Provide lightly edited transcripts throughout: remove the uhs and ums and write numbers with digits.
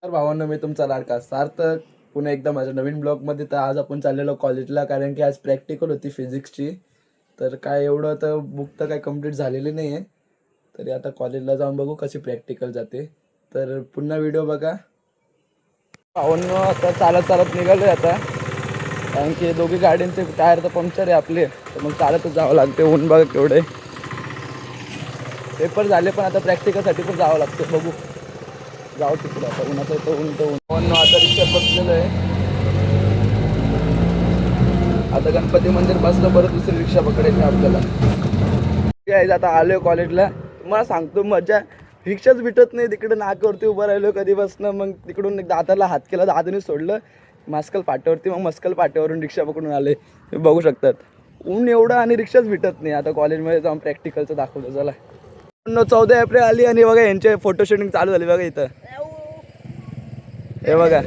तर भावांनो, मी तुमचा लाडका सार्थक पुन्हा एकदा माझ्या नवीन ब्लॉगमध्ये. तर आज आपण चाललेलो कॉलेजला, कारण की आज प्रॅक्टिकल होती फिजिक्सची. तर काय एवढं तर बुक तर काय कंप्लीट झालेली नाही आहे. तरी आता कॉलेजला जाऊन बघू कशी प्रॅक्टिकल जाते. तर पुन्हा व्हिडिओ बघा. भावांनो, आता चालत चालत निघालो आता, कारण की दोघी गाड्यांचे टायर तर पंक्चर आहे आपले. तर मग चालतच जावं लागते. ऊन बघा केवढे. पेपर झाले पण आता प्रॅक्टिकलसाठी पण जावं लागते. बघू जाऊ तिकडे आता. उन्हाचं तर ऊन तर ऊन. आता रिक्षा बसलेलं आहे. आता गणपती मंदिर बसलं, बरं दुसरी रिक्षा पकडायची आपल्याला. आता आलोय कॉलेजला. तुम्हाला सांगतो मजा, रिक्षाच भेटत नाही. तिकडे नाकावरती उभं राहिलो कधी बसणं. मग तिकडून दादाला हात केला, दादाने सोडलं मस्कल पाट्यावरती. मग मस्कल पाट्यावरून रिक्षा पकडून आले. हे बघू शकतात. ऊन एवढं आणि रिक्षाच भेटत नाही. आता कॉलेजमध्ये जाऊन प्रॅक्टिकलचं दाखवलं. चला. 14 एप्रिल आली आणि बघा यांचे फोटो शूटिंग चालू झाली बघा इथं. हे बघा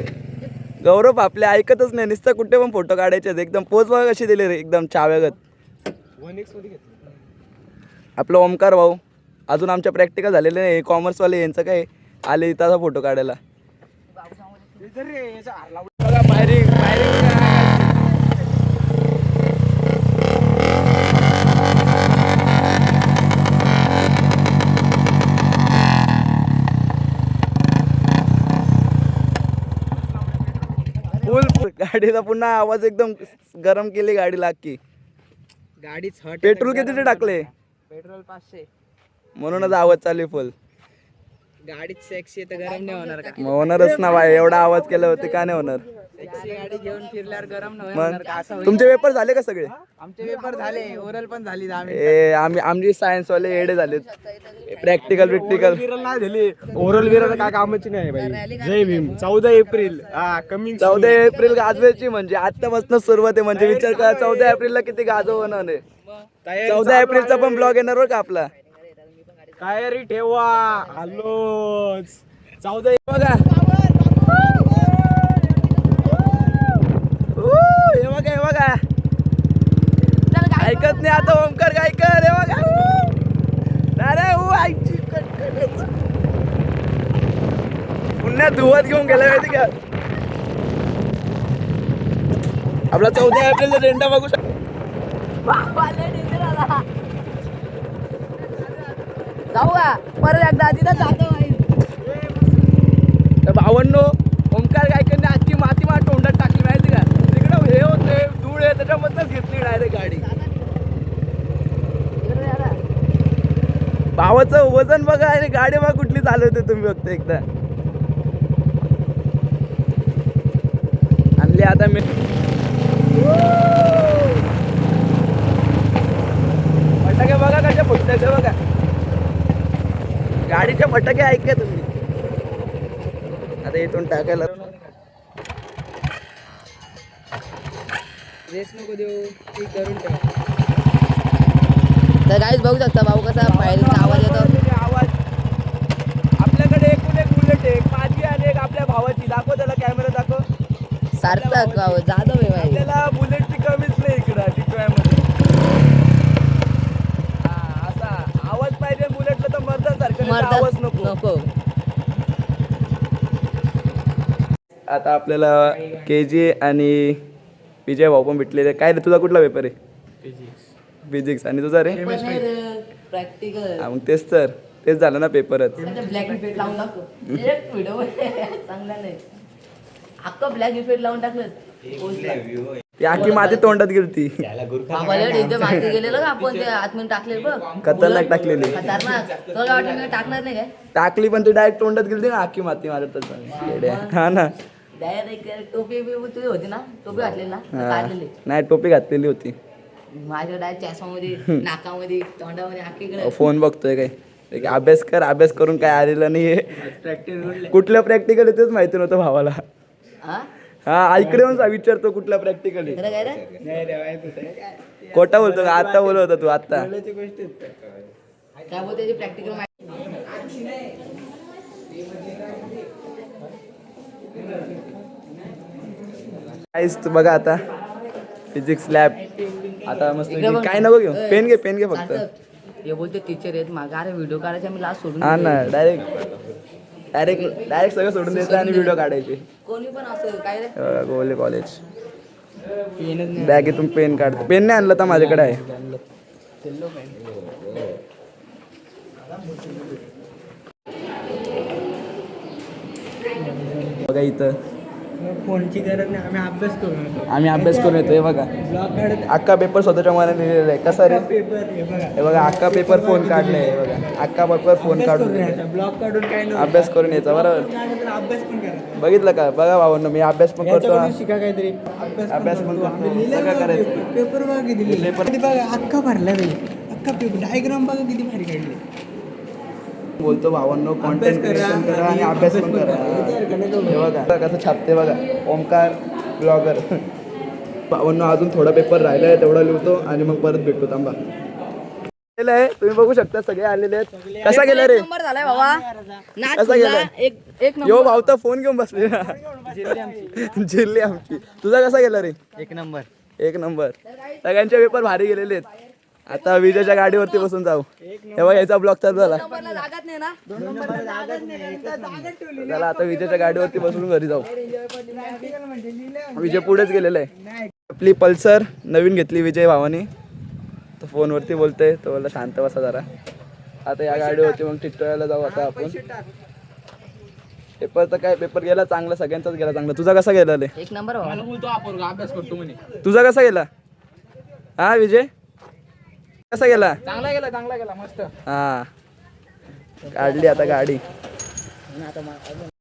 गौरव आपले ऐकतच नाही, नुसतं कुठे पण फोटो काढायचे. एकदम पोच बघा कशी दिली रे, एकदम चाव्यागत. आपलं ओमकार भाऊ अजून आमच्या प्रॅक्टिकल झालेले नाही. कॉमर्सवाले यांचं काय आले इथं फोटो काढायला. फुल गाडीचा पुन्हा आवाज एकदम गरम केली गाडी लाग. गाडीच हट. पेट्रोल किती टाकले? पेट्रोल 500. म्हणूनच आवाज चालू फुल. गाडीच सेक्सी तर गरम नाही होणार का? मग होणारच ना बाय, एवढा आवाज केला होते का नाही होणार. सेक्सी गाडी घेऊन फिरल्यावर गरम नाही मग होणार का? असं होईल. तुमचे पेपर झाले का सगळे? आमचे पेपर झाले, ओरल पण झाली. आमची सायन्स वाले एडे झालेत. प्रॅक्टिकल नाही झाली. ओरल विरल काय कामाची नाही भाई. जय भीम. 14 April coming. 14 एप्रिल गाजवायची म्हणजे आतापासून सुरुवात आहे. म्हणजे विचार करा 14 एप्रिलला किती गाजव होणार आहे. 14 एप्रिलचा पण ब्लॉग येणार बरं का आपला. तयारी ठेवा. आलोच 14 बघा हे बघा हे बघा. ऐकत नाही आता ओमकार गायकर. हे बघा अरे पुन्हा धुवत घेऊन गेला माहिती का. आपला 14 एप्रिलचा झेंडा बघू शकतो. जाऊ का परत एकदा तिथं जातो. भावांनो, ओमकार गायकरने आजची माती तोंडात टाकली माहिती का. तिकडं हे होते धूळ आहे, त्याच्यामधनच घेतली डायरेक्ट गाडी. भावाचं वजन बघा आणि गाडी बघा कुठली चालवते तुम्ही फक्त एकदा. आणली आता मी. फटाके बघा कशा फुटतात बघा. गाडीचे फटाके ऐका तुम्ही. आता इथून टाकायला रेस नको देऊ, ती करून ठेव. तर गाईच बघू शकता भाऊ कसा पायरीचा आवाज येतो. आवाज आपल्याकडे एकूण एक बुलेट आहे. एक माझी आणि एक आपल्या भावाची. दाखव त्याला, कॅमेरा दाखव. सार्थक जाधव आहे भाई. आपल्याला बुलेटची कमीच नाही इकडं टिटवाळ्यामध्ये. असा आवाज पाहिजे बुलेटला, तर मर्दासारखं आवाज नको. आता आपल्याला KG आणि विजय भाऊ पण भेटलेले. काय रे तुझा कुठला पेपर आहे? फिजिक्स. आणि तुझा रे? प्रॅक्टिकल. मग तेच झालं ना पेपरच. ब्लॅक इफेक्ट लावून टाकतो एक व्हिडिओ. चांगला नाही अख्खा ब्लॅक इफेक्ट लावून टाकलं. ती आखी माती तोंडात गेलती. माती गेलेलं का आपण ते आतमध्ये टाकले बघ. खतरनाक टाकलेली. खतरनाक. तुला वाटलं मी टाकणार नाही काय? टाकली पण ती डायरेक्ट तोंडात गेलती ना आखी माती मारत. हा ना. डायरेक्ट टोपी तुझी होती ना, टोपी घातलेली ना काढलेली. नाही टोपी घातलेली होती. माझ्या डायरेक्ट चष्मामध्ये, नाकामध्ये, तोंडामध्ये आखीकडे. फोन बघतोय काय. अभ्यास करून काय आलेलं नाही. कुठलं प्रॅक्टिकल आहे तेच माहिती नव्हतं भावाला. हा इकडे येऊन विचारतो कुठला प्रॅक्टिकल आहे. काय रे खोटा बोलतो का? आता बोलत होता तू आता. काय बोलते प्रॅक्टिकल बघा आता फिजिक्स लॅब. आता मस्त काय नको घेऊ. पेन घे फक्त. हे बोलते टीचर आहेत मागा. अरे व्हिडिओ काढायचा मी लास्ट सोडून. हा ना डायरेक्ट डायरेक्ट सगळं सोडून द्यायचं आणि व्हिडिओ काढायचे. कोणी पण असं काय रे गोवले कॉलेज बॅगेतून पेन काढतो. पेन नाही आणलं तर माझ्याकडे आहे. बघा इथं फोनची गरज नाही, आम्ही अभ्यास करून येतोय. बघा अख्खा पेपर स्वतःच्या मनाने लिहिलेला आहे. कसा रे हे बघा अख्खा पेपर फोन काढलाय. बघा अख्खा पेपर फोन काढून ब्लॉग काढून काय अभ्यास करून यायचा. बरोबर अभ्यास पण करा. बघितलं का? बघा भावांनो मी अभ्यास पण करतो. शिका काहीतरी अभ्यास पण करतो. सगळं करायचं. पेपर बघा किती पेपर बघा अख्खा भरला रे. अख्खा पेपर डायग्राम बघा किती भारी काढले. बोलतो भावांनो कॉन्टेंट क्रिएशन करा आणि अभ्यास पण करा. हे बघा कसं छापते बघा ओमकार ब्लॉगर. भावांनो अजून थोडा पेपर राहिला आहे तेवढा लिहितो आणि मग परत भेटतो. थांबा आहे तुम्ही बघू शकता सगळे आलेले आहेत. कसा गेला रे? नंबर झालाय बाबा नाच कसा गेला? एक यो भाऊ तर फोन घेऊन बसले. जिल्ली आमची. तुझा कसा गेला रे? एक नंबर. एक नंबर. सगळ्यांचे पेपर भारी गेलेले आहेत. आता विजयच्या गाडीवरती बसून जाऊ. हे बघा याचा ब्लॉग चालू झाला. जागाच नाही ना चला आता विजयच्या गाडीवरती बसून घरी जाऊ. विजय पुढेच गेलेला आहे. आपली पल्सर नवीन घेतली विजय भावानी. तो फोनवरती बोलतोय. तो बोलला शांत बसा जरा. आता या गाडीवरती मग टिटोळ्याला जाऊ आता आपण. पेपर तर काय पेपर गेला चांगला. सगळ्यांचाच गेला चांगला. तुझा कसा गेला रे? एक नंबर अभ्यास करतो म्हणे. तुझा कसा गेला? हा विजय कसा गेला? चांगला गेला मस्त. हा काढली आता गाडी.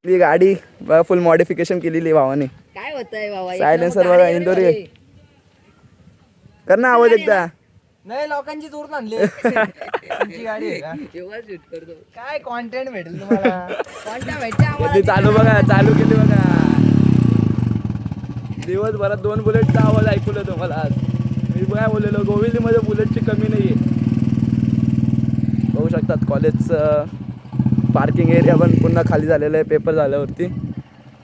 ही गाडी बघा फुल मॉडिफिकेशन केलेली भावाने. काय होतंय बाबा सायलेन्सर बघा इंदोरी. कर ना आवाज एकदा. नाही लोकांची चोरून आणली. तुमची गाडी आहे का? काय कॉन्टेंट भेटेल तुम्हाला? कधी चालू बघा चालू केली बघा. दिवसभरात 2 बुलेटचा आवाज ऐकू येतो मला आज. मी काय बोललेलो गोविंदीमध्ये बुलेटची कमी नाही आहे. बघू शकतात कॉलेजचं पार्किंग एरिया पण पुन्हा खाली झालेलं आहे पेपर झाल्यावरती.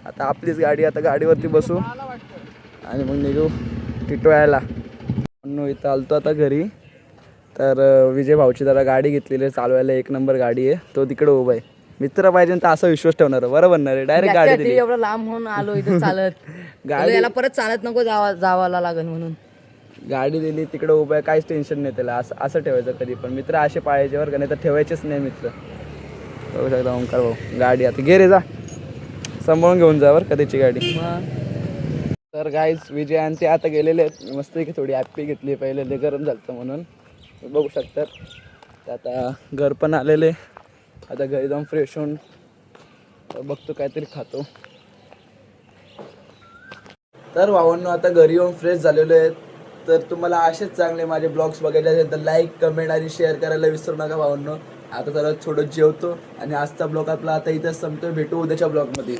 आता आपलीच गाडी. आता गाडीवरती बसू आणि मग निघू टिटोळ्याला. इथं आलतो आता घरी. तर विजय भाऊची जरा गाडी घेतलेली आहे चालवायला. एक नंबर गाडी आहे. तो तिकडे उभा आहे. मित्र पाहिजे तर असा विश्वास ठेवणार बरोबर ना रे? डायरेक्ट गाडी दिली. एवढं लांब होऊन आलो इथे चालत. गाडी याला परत चालत नको जावाला लागेल म्हणून गाडी दिली तिकडे उभा आहे. काहीच टेन्शन नाही त्याला. असं ठेवायचं कधी पण. मित्र असे पाहिजे बरं का नाही तर ठेवायचेच नाही मित्र. बघू शकता ओंकार भाऊ गाडी. आता गे रे जा सांभाळून घेऊन जा बरं कधीची गाडी. तर गाईज विजय आणि ते आता गेलेले आहेत. मस्त की थोडी ॲप्पी घेतली पहिले ते गरम झालं म्हणून. बघू शकतात. तर आता घर पण आलेले. आता घरी जाऊन फ्रेश होऊन बघतो काहीतरी खातो. तर भावांनो आता घरी येऊन फ्रेश झालेलो आहेत. तर तुम्हाला असेच चांगले माझे ब्लॉग्स बघायचे असेल तर लाईक कमेंट आणि शेअर करायला विसरू नका भावांनो. आता जरा थोडं जेवतो आणि आजचा ब्लॉग आपला आता इथंच संपतो. भेटू उद्याच्या ब्लॉगमध्ये.